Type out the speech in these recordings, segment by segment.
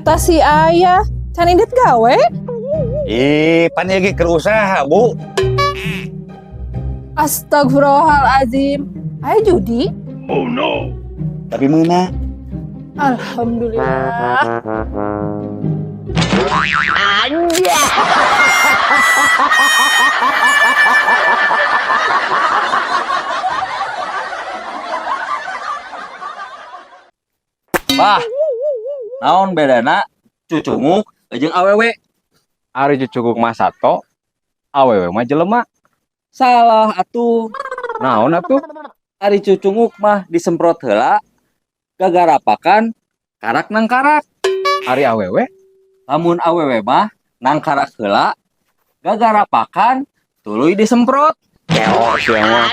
Eta si ayah, can indit gawe? Ih, pan lagi ke usaha, Bu. Astagfirullahaladzim. Ayah judi? Tapi mana? Alhamdulillah. Bah, naon bedana cucunguk jeung awewe? Ari cucuguk mah sato, awewe mah jelema. Salah atuh. Naon atuh? Ari cucunguk mah disemprot heula gagarapakan karak nang karak. Ari awewe Lamun awewe mah nang karak heula gagarapakan tuluy disemprot. keos ya mah.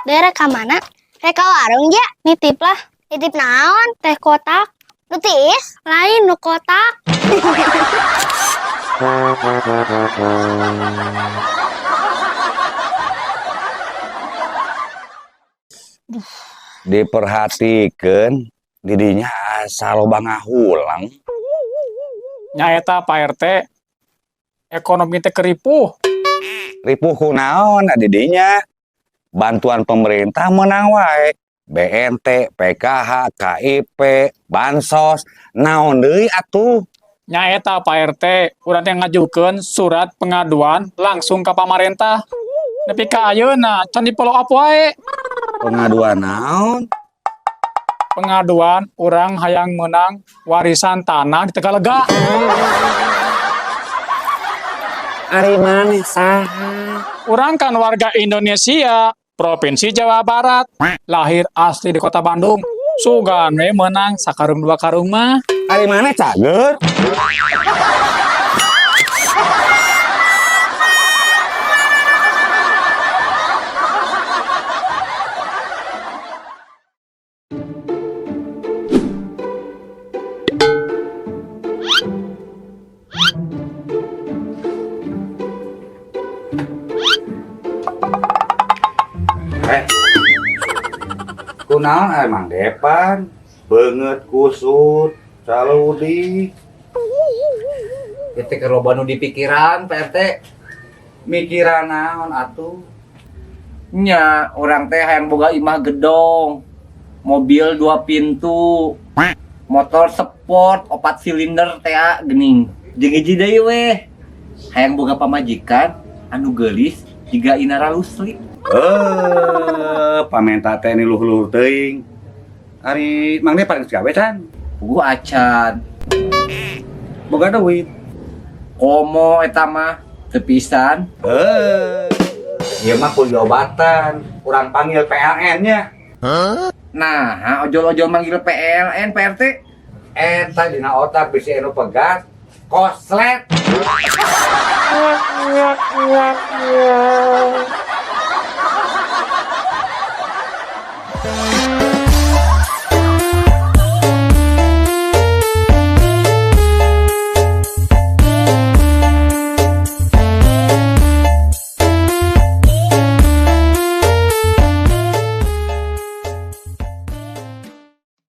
Daerah ka mana? Reka warung ya, nitip lah. Nitip naon? Teh kotak. Nutis? Lain nu kotak. Diperhatikan didinya asa loba ngahulang. Nyaeta Pak RT ekonomi teh keripuh. Ripuh kunaon didinya. Bantuan pemerintah menang wae. BNT, PKH, KIP, Bansos, naon deui atuh. Nyaeta Pak RT urang teh ngajukeun surat pengaduan langsung ka pamarentah. Nepi ka ayeuna can di follow up wae. Pengaduan naon? Pengaduan urang hayang menang warisan tanah di Tegalega. Ari maneh saha? Urang kan warga Indonesia, Provinsi Jawa Barat. Lahir asli di Kota Bandung. Sugan we menang sakarung dua karung mah. Ari maneh cager? Kunaon emang depan? Beungeut kusut, caludi. Itu keloba nu dipikiran Pak RT. Mikiran naon atuh? Nya, orang teh hayang boga imah gedong. Mobil 2 pintu. Motor sport 4 silinder teh geuning. Jeung hiji deui we. Hayang boga pamajikan anu geulis jiga Inara Lusli. Pamenta teh ni luhur teuing. Ari mangde paling gawe can? Puguh acan. Boga duit. Komo eta mah teu pisan. Ieu mah kudu obatan. Urang panggil PLN-nya. Nah, ojol-ojol manggil PLN Pak RT. Eta dina otak bisi anu pegas. Koslet.